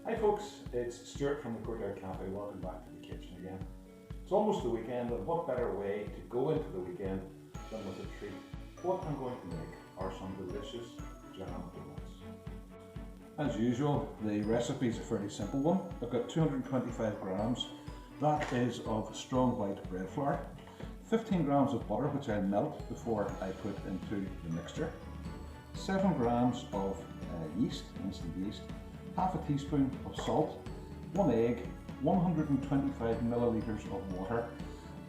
Hi folks, it's Stuart from the Courtyard Cafe. Welcome back to the kitchen again. It's almost the weekend, and what better way to go into the weekend than with a treat? What I'm going to make are some delicious jam donuts. As usual, the recipe is a fairly simple one. I've got 225 grams. That is of strong white bread flour. 15 grams of butter, which I melt before I put into the mixture. 7 grams of yeast, instant yeast. Half a teaspoon of salt, 1 egg, 125 milliliters of water,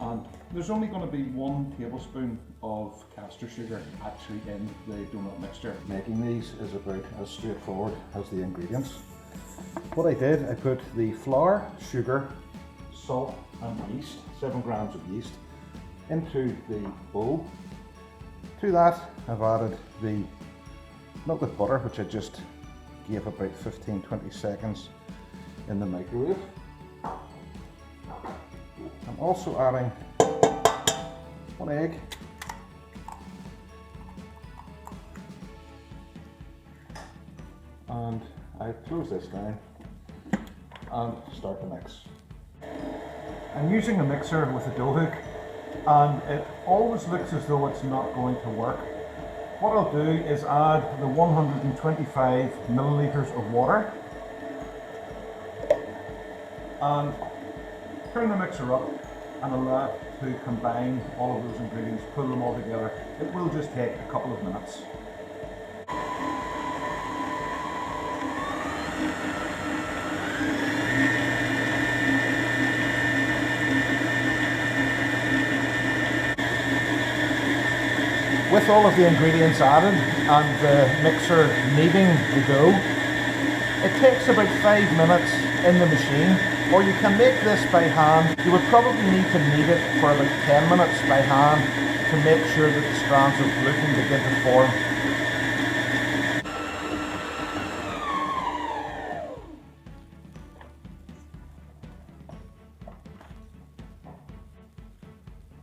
and there's only going to be 1 tablespoon of caster sugar actually in the donut mixture. Making these is about as straightforward as the ingredients. What I did, I put the flour, sugar, salt and yeast, 7 grams of yeast, into the bowl. To that I've added the melted butter, which I just gave about 15-20 seconds in the microwave. I'm also adding 1 egg, and I close this down and start the mix. I'm using a mixer with a dough hook, and it always looks as though it's not going to work. What I'll do is add the 125 milliliters of water and turn the mixer up and allow it to combine all of those ingredients, pull them all together. It will just take a couple of minutes. With all of the ingredients added and the mixer kneading the dough, it takes about 5 minutes in the machine, or you can make this by hand. You would probably need to knead it for about 10 minutes by hand to make sure that the strands of gluten begin to form.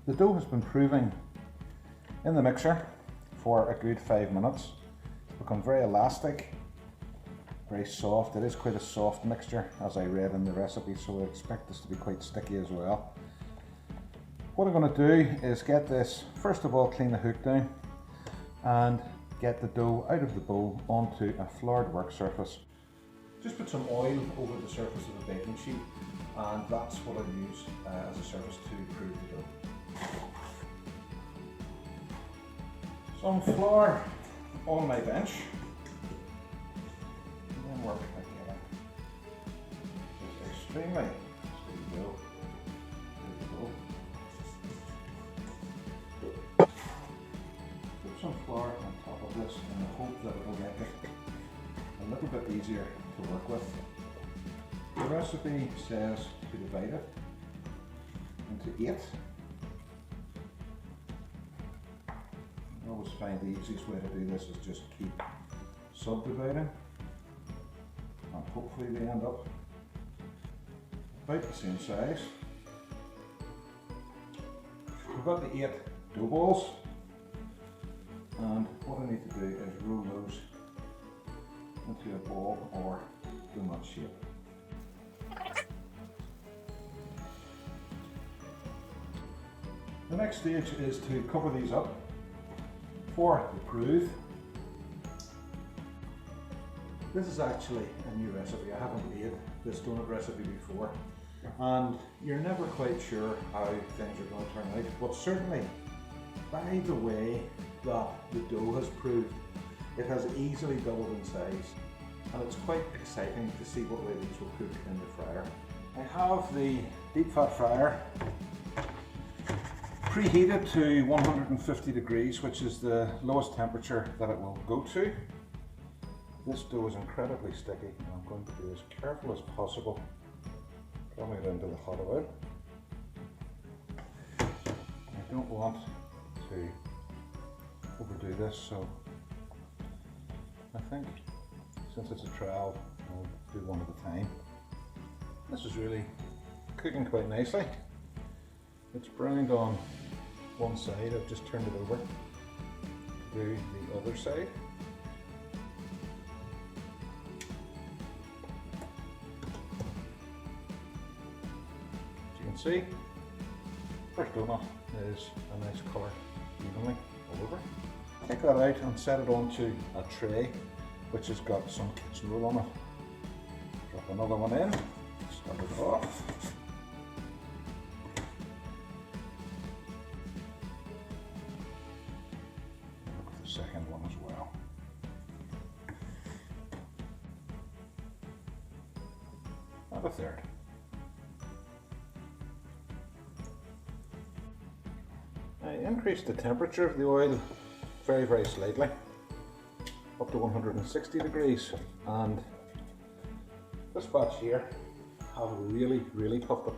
The dough has been proving in the mixer for a good 5 minutes. It's become very elastic, very soft. It is quite a soft mixture, as I read in the recipe, so I expect this to be quite sticky as well. What I'm going to do is get this, first of all, clean the hook down and get the dough out of the bowl onto a floured work surface. Just put some oil over the surface of the baking sheet, and that's what I use as a surface to prove the dough. Some flour on my bench, and then work again. Just extremely steady dough. Put some flour on top of this in the hope that it will make it a little bit easier to work with. The recipe says to divide it into 8. I always find the easiest way to do this is just keep subdividing, and hopefully they end up about the same size. We've got the 8 dough balls, and what I need to do is roll those into a ball or donut shape. The next stage is to cover these up for the proof. This is actually a new recipe. I haven't made this donut recipe before, and you're never quite sure how things are going to turn out, but certainly by the way that the dough has proved, it has easily doubled in size, and it's quite exciting to see what way these will cook in the fryer. I have the deep fat fryer preheated to 150 degrees, which is the lowest temperature that it will go to. This dough is incredibly sticky, and I'm going to be as careful as possible coming it into the hot oil. I don't want to overdo this, so I think since it's a trial, I'll do one at a time. This is really cooking quite nicely. It's browned on one side. I've just turned it over to do the other side. can see, first donut is a nice colour evenly all over. Take that out and set it onto a tray which has got some kitchen roll on it. Drop another one in, start it off. Look at the second one as well. And a third. I increased the temperature of the oil very, very slightly, up to 160 degrees, and this batch here have really puffed up.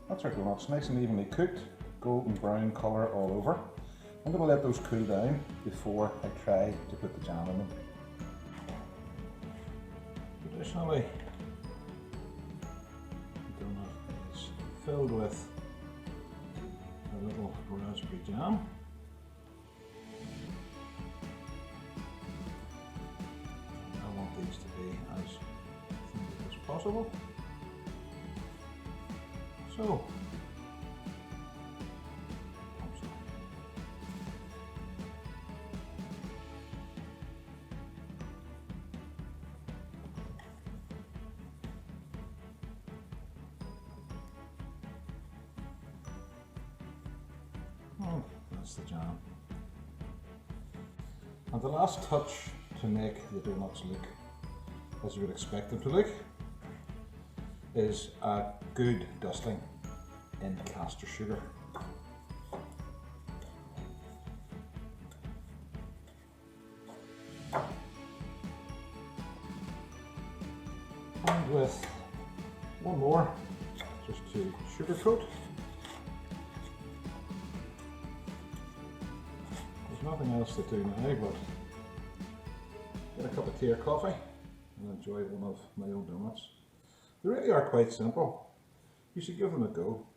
That's our donuts, nice and evenly cooked, golden brown colour all over. I'm going to let those cool down before I try to put the jam in them. Additionally, the donut is filled with a little raspberry jam. I want these to be as thin as possible. So, that's the jam. And the last touch to make the donuts look as you would expect them to look is a good dusting in caster sugar. And with one more just to sugar coat. There's nothing else to do now but get a cup of tea or coffee and enjoy one of my own donuts. They really are quite simple. You should give them a go.